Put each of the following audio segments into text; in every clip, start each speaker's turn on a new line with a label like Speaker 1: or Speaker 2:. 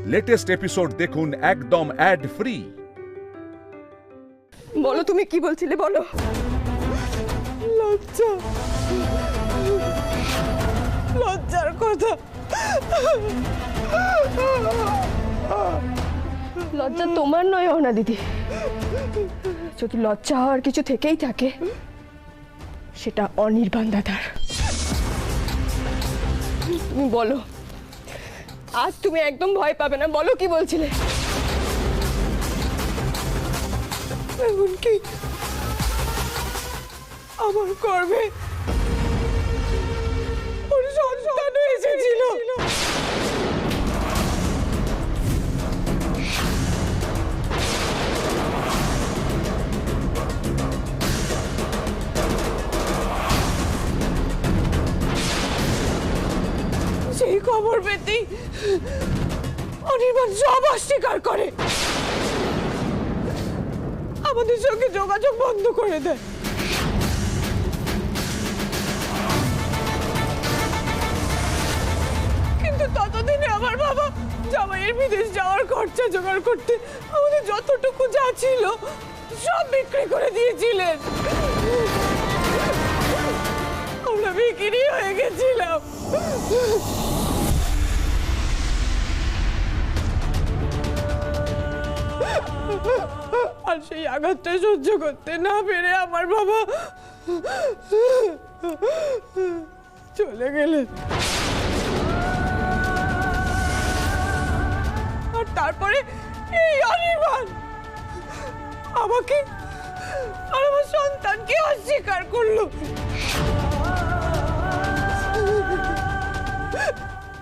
Speaker 1: Latest episode দেখুন একদম add free.
Speaker 2: বলো তুমি কি বলছিলে, বলো। লজ্জা, লজ্জার কথা। লজ্জা তোমার নয় অহনা দিদি। যদি লজ্জা হওয়ার কিছু থেকেই থাকে সেটা অনির্বাণ দাদার। তুমি বলো, আজ তুমি একদম ভয় পাবে না। বলো কি বলছিলে। এমনকি আমার গর্ভে ওর সন্তান এসেছিল। সেই খবর পেতেই অনির্বাণ সব অস্বীকার করে, আমাদের সঙ্গে যোগাযোগ বন্ধ করে দেয়। কিন্তু ততদিনে আমার বাবা জামাইয়ের বিদেশ যাওয়ার খরচা জোগাড় করতে আমাদের যতটুকু যা ছিল সব বিক্রি করে দিয়েছিলেন। আমরা বিক্রি হয়ে গেছিলাম। আর সেই আঘাতটা সহ্য করতে না পেরে আমার বাবা চলে গেলেন। আর তারপরে এই অনির্বাণ আমাকে আর আমার সন্তানকে অস্বীকার করলো।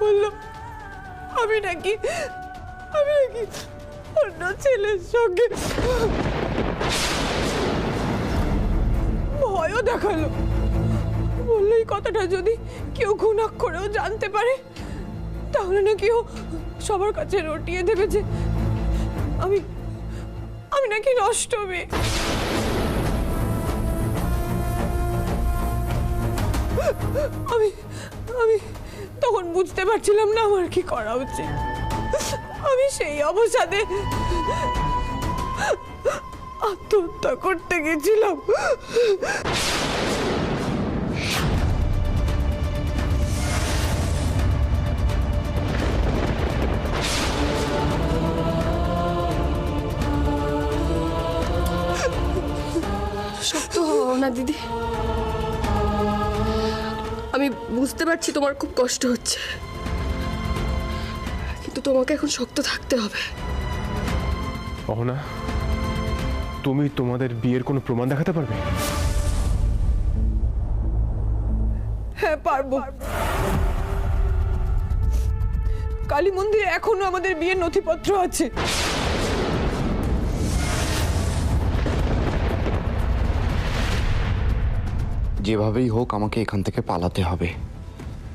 Speaker 2: বললো আমি নাকি অন্য ছেলের সঙ্গে। ভয়ও দেখালো, বললো এই কথাটা যদি কেউ ঘুণাক্ষরেও জানতে পারে তাহলে নাকি ও সবার কাছে রটিয়ে দেবে যে আমি নাকি নষ্ট মেয়ে। আমি তখন বুঝতে পারছিলাম না আমার কি করা উচিত। আমি সেই অবসাদে আত্মহত্যা করতে গেছিলাম।
Speaker 3: শক্ত হও না দিদি। আমি বুঝতে পারছি তোমার খুব কষ্ট হচ্ছে, কিন্তু তোমাকে এখন শক্ত থাকতে হবে।
Speaker 4: অহনা, তুমি তোমাদের বিয়ের কোনো প্রমাণ দেখাতে পারবে?
Speaker 2: হ্যাঁ পারবো। কালী মন্দিরে এখনো আমাদের বিয়ের নথিপত্র আছে।
Speaker 5: যেভাবেই হোক আমাকে এখান থেকে পালাতে হবে,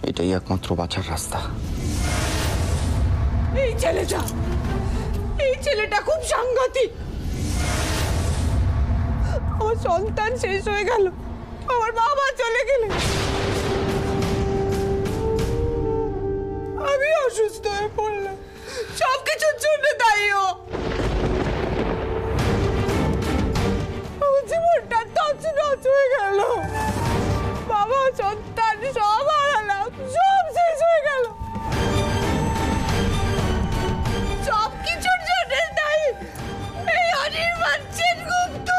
Speaker 5: এটাই একমাত্র বাঁচার রাস্তা।
Speaker 2: এই ছেলেটা খুব সাংঘাতিক। আমার সন্তান শেষ হয়ে গেল, আমার বাবা চলে গেলে, আমি অসুস্থ হয়ে পড়লাম, সবকিছুর জন্য দায়ী ও। আমার জীবনটা তছনছ হয়ে গেল, বাবা সন্তান সব হারালাম, সব শেষ হয়ে গেল। সবকিছুর জন্য দায়ী এই অনির্বাণ সেনগুপ্ত।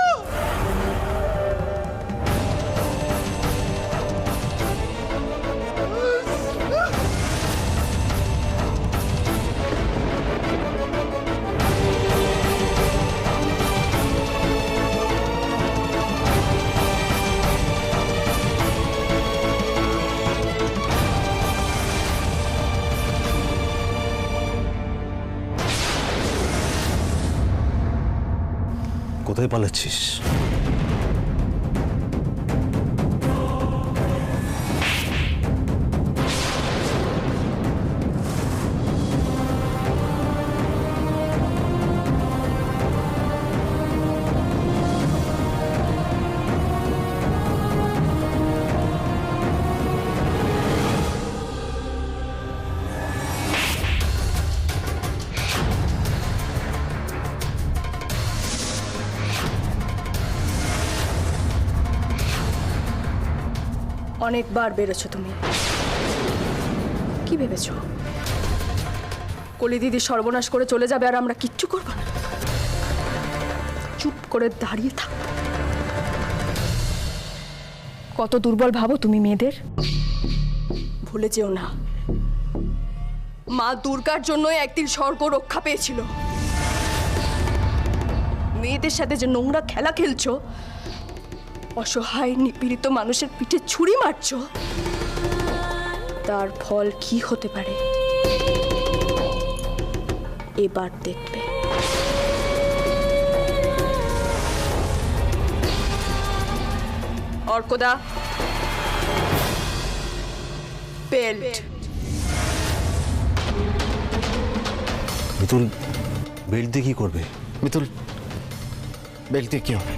Speaker 6: কোথায় পালাচ্ছিস?
Speaker 3: অনেকবার বেরোছো তুমি। কি ভেবেছ কলি দিদি সর্বনাশ করে চলে যাবে আর আমরা কিচ্ছু করব না? চুপ করে দাঁড়িয়ে থাক। কত দুর্বল ভাবো তুমি মেয়েদের। ভুলে যেও না, মা দুর্গার জন্য একদিন স্বর্গ রক্ষা পেয়েছিল। মেয়েদের সাথে যে নোংরা খেলা খেলছো, অসহায় নিপীড়িত মানুষের পিঠে ছুরি মারছো, তার ফল কি হতে পারে এবার দেখবে। অর্কদা, বেল্ট।
Speaker 6: মিতুল বেল্ট দিয়ে কি করবে?
Speaker 5: মিতুল, বেল্ট দিয়ে কি হবে?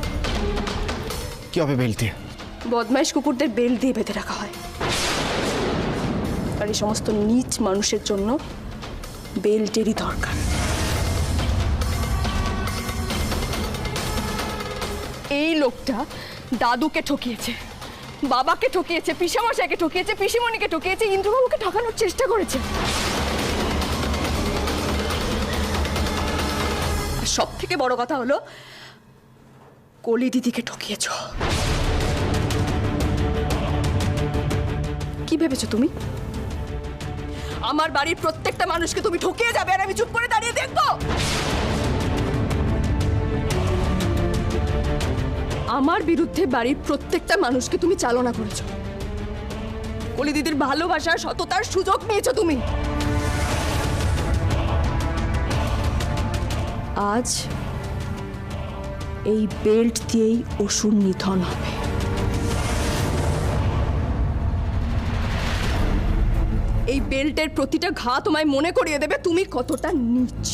Speaker 5: কি হবে বেল্ট দিয়ে?
Speaker 3: বদমাইশ কুকুরদের বেল্ট দিয়ে বেঁধে রাখা হয়, আর এই সমস্ত নীচ মানুষের জন্য বেল্টেরই দরকার। এই লোকটা দাদুকে ঠকিয়েছে, বাবাকে ঠকিয়েছে, পিসামশাইকে ঠকিয়েছে, পিসিমণিকে ঠকিয়েছে, ইন্দ্রবাবুকে ঠকানোর চেষ্টা করেছে। আর সব থেকে বড় কথা হলো কলি দিদিকে ঠকিয়েছ। কি ভেবেছো তুমি? আমার বাড়ির প্রত্যেকটা মানুষকে তুমি ঠকিয়ে যাবে আর আমি চুপ করে দাঁড়িয়ে দেখবো? আমার বিরুদ্ধে বাড়ির প্রত্যেকটা মানুষকে তুমি চালনা করেছো। কলি দিদির ভালোবাসা, সততার সুযোগ নিয়েছো তুমি। আজ এই বেল্ট দিয়েই অসুর নিধন হবে। এই বেল্টের প্রতিটা ঘা তোমায় মনে করিয়ে দেবে তুমি কতটা নীচ।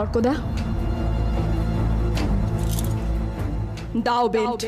Speaker 3: অর্কদা, দাও বেল্ট।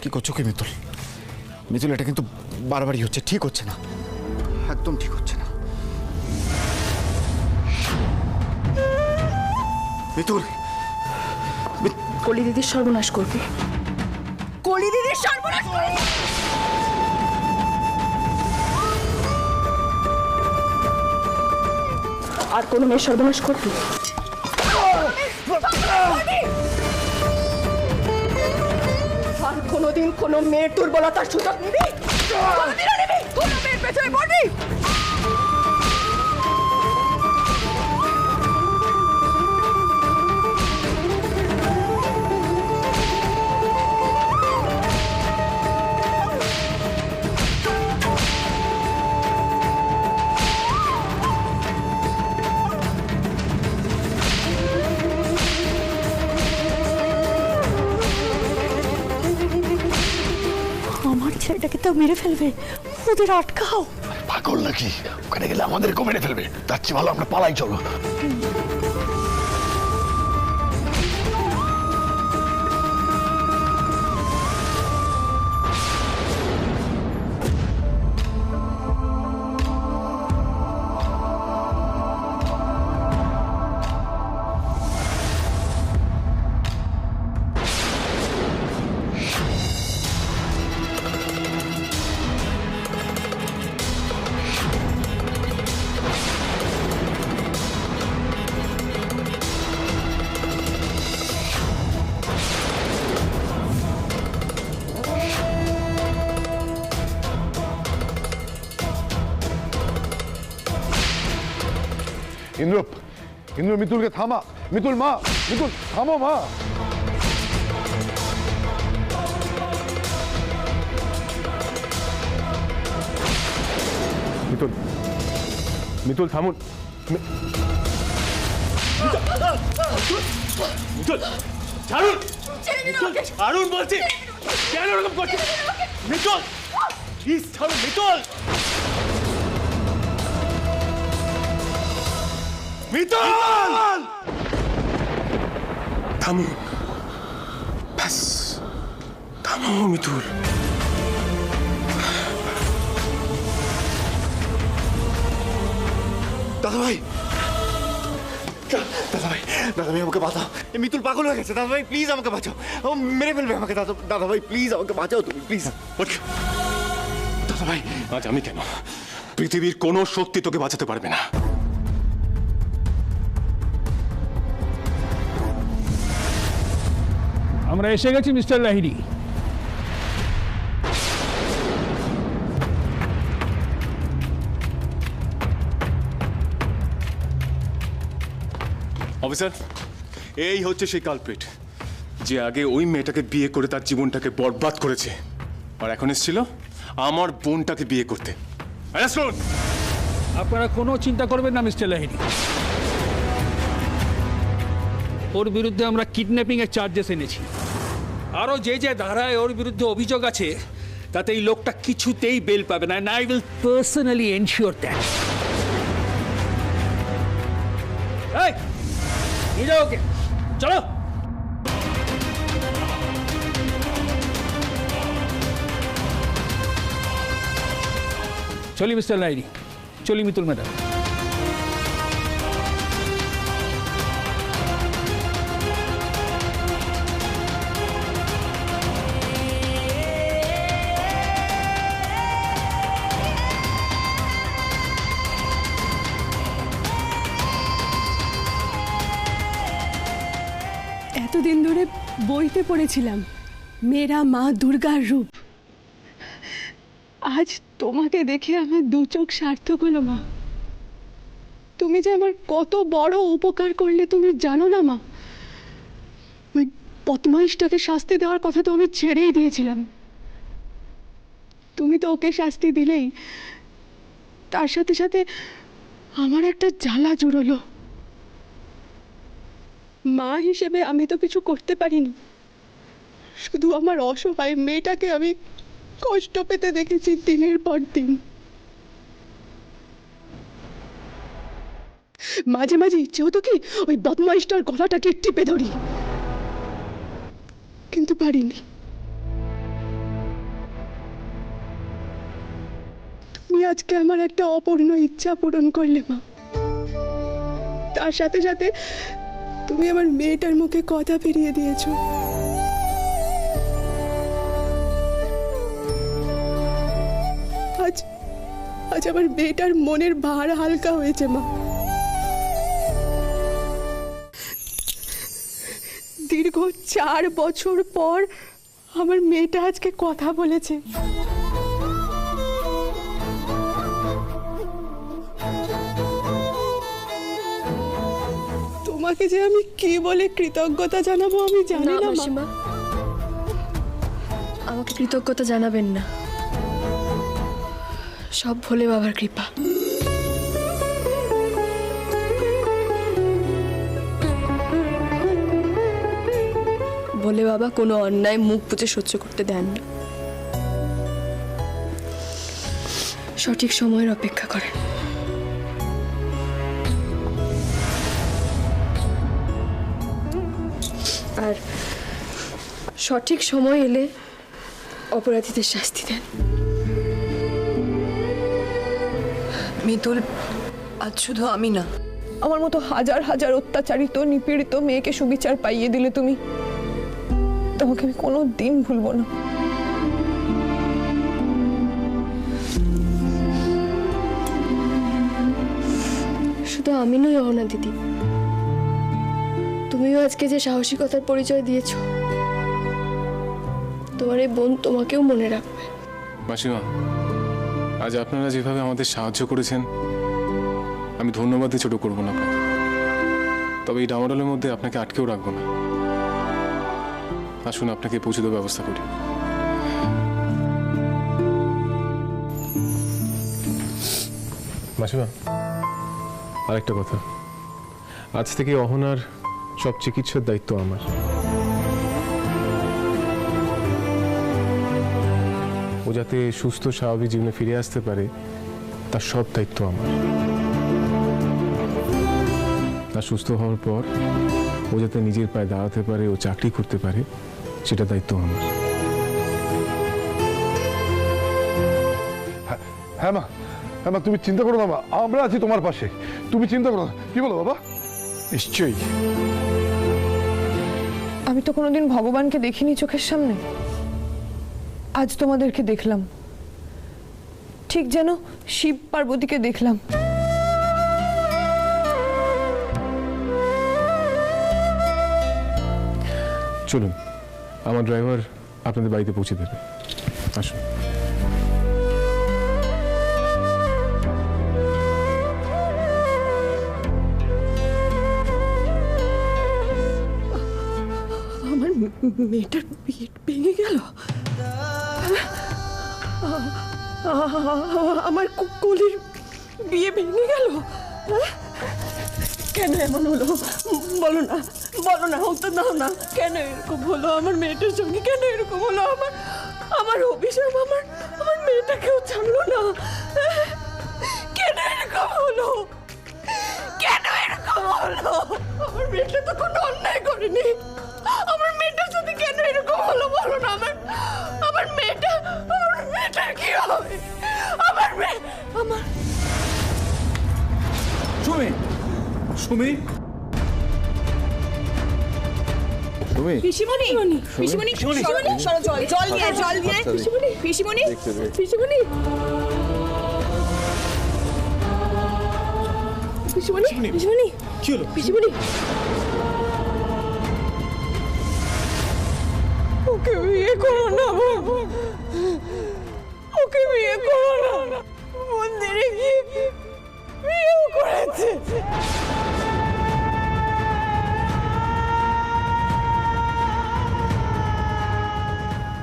Speaker 5: কি করছো কি মিতুল? মিতুল, এটা কিন্তু বারবারই হচ্ছে, ঠিক হচ্ছে না, একদম ঠিক হচ্ছে না। মিতুল,
Speaker 3: কলি দিদির সর্বনাশ করবে। কলি দিদির সর্বনাশ করবে। আর কোনো মেয়ে সর্বনাশ করবে? আর কোনোদিন কোনো মেয়ের দুর্বলতার সুযোগ নিবি? কোনোদিনও নিবি? কোনো মেয়ের পেছনে পড়বি?
Speaker 7: আমার ছেলেটাকে তো মেরে ফেলবে, ওদের আটকাও।
Speaker 8: পাগল নাকি? ওখানে গেলে আমাদেরকেও মেরে ফেলবে, তার চেয়ে ভালো আমরা পালাই চলো।
Speaker 9: ইন্দ্র, ইন্দ্র, মিতুলকে থামা। মিতুল, মা, মিতুল থামো মা।
Speaker 4: মিতুল, মিতুল থামুন। মিতুল ছাড়ুন, মিতুল ছাড়ুন বলছি। কেন এরকম করছেন মিতুল? প্লিজ ছাড়ুন মিতুল। মিতুল থামুন, ব্যাস থামো মিতুল।
Speaker 5: দাদাভাই, দাদাভাই, দাদাভাই আমাকে বাঁচাও। এই মিতুল পাগল হয়ে গেছে। দাদাভাই প্লিজ আমাকে বাঁচাও, ও মেরে ফেলবে আমাকে। দাদাভাই প্লিজ আমাকে বাঁচাও তুমি, প্লিজ।
Speaker 4: দাদাভাই আজ আমি কেন, পৃথিবীর কোনো শক্তি তোকে বাঁচাতে পারবে না।
Speaker 10: আমরা এসে গেছি মিস্টার লাহিড়ী।
Speaker 4: অফিসার, এই হচ্ছে সেই কালপ্রিট যে আগে ওই মেয়েটাকে বিয়ে করে তার জীবনটাকে বরবাদ করেছে, আর এখন এসেছিল আমার বোনটাকে বিয়ে করতে।
Speaker 10: আপনারা কোনো চিন্তা করবেন না মিস্টার লাহিড়ী, ওর বিরুদ্ধে আমরা কিডন্যাপিং এর চার্জেস এনেছি। আরও যে যে ধারায় ওর বিরুদ্ধে অভিযোগ আছে তাতে এই লোকটা কিছুতেই বেল পাবে না। I will personally ensure that. এই নিয়ে যাও ওকে, চলো। চলি মিস্টার লাহিড়ী, চলি মিতুল ম্যাডাম।
Speaker 7: এতদিন ধরে বইতে পড়েছিলাম মেরা মা দুর্গার রূপ, আজ তোমাকে দেখে আমার দু চোখ সার্থক হলো মা। তুমি যে আমার কত বড় উপকার করলে তুমি জানো না মা। ওই বদমাইশটাকে শাস্তি দেওয়ার কথা তো আমি ছেড়েই দিয়েছিলাম, তুমি তো ওকে শাস্তি দিলেই তার সাথে সাথে আমার একটা জ্বালা জুড়লো। মা হিসেবে আমি তো কিছু করতে পারিনি, শুধু আমার অসহায় মেয়েটাকে আমি কষ্ট পেতে দেখেছি দিনের পর দিন। মাঝে মাঝে ইচ্ছে হতো কি ওই বদমাইশটার গলাটাকে টিপে ধরি, কিন্তু পারিনি। তুমি আজকে আমার একটা অপূর্ণ ইচ্ছা পূরণ করলে মা। তার সাথে সাথে তুমি আমার মেয়েটার মুখে কথা ফিরিয়ে দিয়েছো। আজ আজ আমার মেয়েটার মনের ভার হালকা হয়েছে মা। দীর্ঘ 4 বছর পর আমার মেয়েটা আজকে কথা বলেছে। তোমাকে যে আমি কি বলে কৃতজ্ঞতা জানাবো আমি জানি না
Speaker 3: মাসিমা, আমাকে কৃতজ্ঞতা জানাবেন না, সব ভোলে বাবার কৃপা। ভোলে বাবা কোনো অন্যায় মুখ বুজে সহ্য করতে দেন না, সঠিক সময়ের অপেক্ষা করেন। আর সঠিক সময় এলে অপরাধীদের শাস্তি দেন।
Speaker 2: মিতুল, আজ শুধু আমি না, আমার মতো হাজার হাজার অত্যাচারিত নিপীড়িত মেয়েকে সুবিচার পাইয়ে দিলে তুমি। তোমাকে আমি কোনো দিন ভুলবো না।
Speaker 3: শুধু আমি নই অহনা দিদি, তুমিও আজকে যে সাহসিকতার পরিচয় দিয়েছো, তোমার এই বোন তোমাকেও মনে রাখবে।
Speaker 4: মাসিমা, আজ আপনারা যেভাবে আমাদের সাহায্য করেছেন আমি ধন্যবাদ দিয়ে ছোট করবো না, তবে এই ডামাডোলের মধ্যে আপনাকে আটকেও রাখবো না। আসুন আপনাকে পৌঁছে দেওয়ার ব্যবস্থা করি। মাসিমা, আরেকটা কথা, আজ থেকে অহনার সব চিকিৎসার দায়িত্ব আমার। ও যাতে সুস্থ স্বাভাবিক জীবনে ফিরে আসতে পারে তার সব দায়িত্ব আমার। তার সুস্থ হওয়ার পর ও যাতে নিজের পায়ে দাঁড়াতে পারে, ও চাকরি করতে পারে, সেটা দায়িত্ব আমার।
Speaker 9: হ্যাঁ মা, হ্যাঁ মা, তুমি চিন্তা করো না মা, আমরা আছি তোমার পাশে, তুমি চিন্তা করো না। কি বলো বাবা?
Speaker 5: নিশ্চয়ই।
Speaker 2: আমি তো কোনোদিন ভগবানকে দেখিনি চোখের সামনে, আজ তোমাদেরকে দেখলাম, ঠিক যেন শিব পার্বতীকে দেখলাম।
Speaker 4: চলুন, আমার ড্রাইভার আপনাদের বাড়িতে পৌঁছে দেবে। আসুন।
Speaker 2: আমার মেয়েটার পেট ভেঙে গেল, আমার কলির বিয়ে ভেঙে গেল। কেন এমন হলো বলো না, বলো না, উত্তর দাও না। কেন এরকম হলো আমার মেয়েটার সঙ্গে? কেন এরকম হলো? আমার অভিশাপ আমার মেয়েটাকেও ছাড়লো না। কেন এরকম হলো? কেন এরকম হলো? আমার মেয়েটা তো কোনো অন্যায় করেনি। আমার মেয়েটার সাথে কেন এরকম হলো বলো না। আমার মেয়েটার কি হবে? আমার
Speaker 5: সুমি, সুমি, সুমি,
Speaker 3: পিসিমণি, পিসিমণি, পিসিমণি, সরো, জল দিয়ে, পিসিমণি, পিসিমণি, পিসিমণি, পিসিমণি, পিসিমণি,
Speaker 5: কি হলো?
Speaker 3: পিসিমণি,
Speaker 2: ওকে বিয়ে করো না বাবু, ওকে বিয়ে করো না। মন্দিরে গিয়ে বিয়েও করেছে।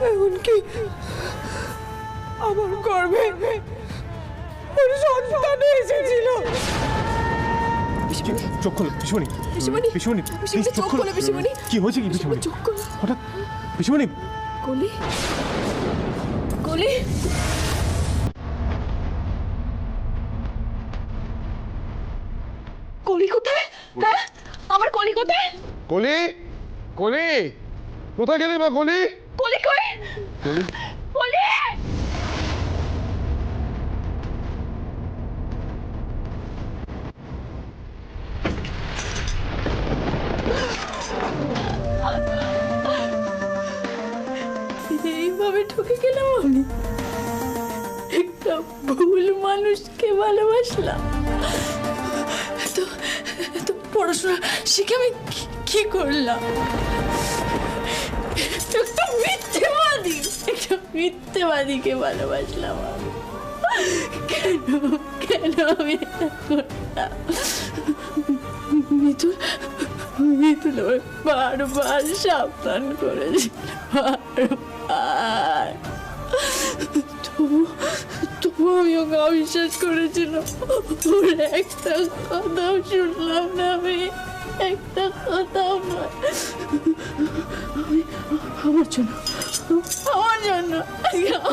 Speaker 2: এমনকি আমার গর্ভে ওর সন্তান এসেছিল।
Speaker 4: চোখ খোলো পিসিমণি,
Speaker 3: পিসিমণি,
Speaker 4: পিসিমণি,
Speaker 3: পিসিমণি, চোখ খোলো, পিসিমণি।
Speaker 4: কি হয়েছে কি পিসিমণি?
Speaker 3: চোখ খোলো।
Speaker 4: হঠাৎ পিসিমণি,
Speaker 3: কলি, কলি, কলি কোথায়? হ্যাঁ, আমার কলি কোথায়?
Speaker 9: কলি, কলি, কোথায় গেলি মা? কলি,
Speaker 3: কলি কই? কলি, এইভাবে ঠকে গেলাম আমি। একটা ভুল মানুষকে ভালোবাসলাম। এত পড়াশোনা শিখে আমি কি করলাম? একটা মিথ্যেবাদীকে ভালোবাসলাম আমি। কেন আমি এটা করলাম? মিতুল আমার বারবার সাবধান করেছিল, বারবার। তবু আমি ওকে অবিশ্বাস করেছিলাম। ওর একটা কথাও শুনলাম না আমি, একটা কথাও নয়। আমি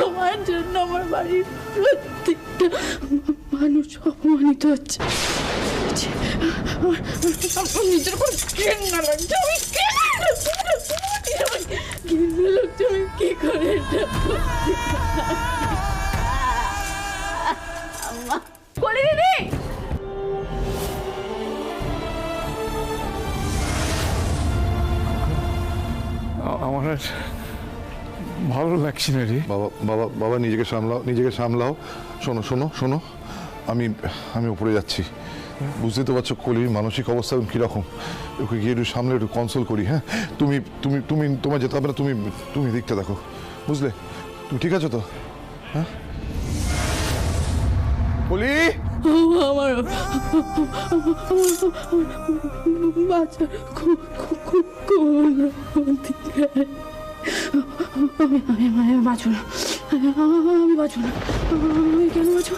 Speaker 3: আমার জন্য আমার বাড়ির প্রত্যেকটা মানুষ অপমানিত হচ্ছে। আমার নিজের উপর ঘেন্না লাগছে। আমি ঘেন্না লাগছে। আমি কি করে এটা বলে দিদি?
Speaker 9: আমার আর ভালো লাগছে না রে। বাবা, বাবা, বাবা, নিজেকে সামলাও, নিজেকে সামলাও। শোনো, শোনো, শোনো, আমি উপরে যাচ্ছি। বুঝতে তো পারছো কলির মানসিক অবস্থা কিরকম। ওকে গিয়ে একটু সামলে একটু কনসোল করি। হ্যাঁ, তুমি তুমি তুমি তোমার যেতে হবে না। তুমি দিকটা দেখো, বুঝলে? তুমি ঠিক আছো তো? হ্যাঁ কলি,
Speaker 2: আমার বাচ্চা কোন অধিকার? আমি বাঁচব না, আমি বাঁচব না। আমি কেন বাঁচব?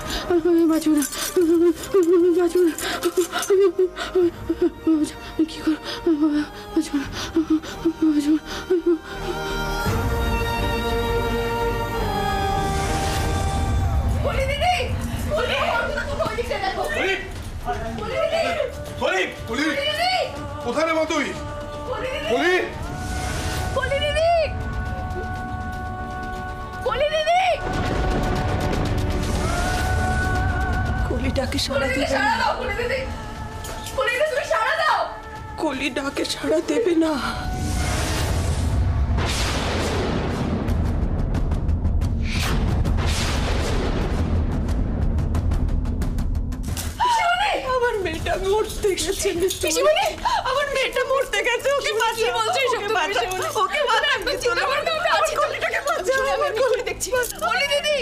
Speaker 2: আমি বাঁচব না।
Speaker 7: বাঁচব না, কি কর, বাঁচব না, বাঁচব না।
Speaker 9: কোথায় রে মা তুই? বলি
Speaker 2: কলি ডাকে সাড়া দেবে না, কলি ডাকে সাড়া দেবে না। আমার মেয়েটা মরতে গেছে, আমার মেয়েটা মরতে গেছে, ওকে বাঁচিয়ে বলছে, ওকে বাঁচা, ওকে বাঁচা, আমার কলিটাকে বাঁচা, আমার কলি দেখছি। বলি দিদি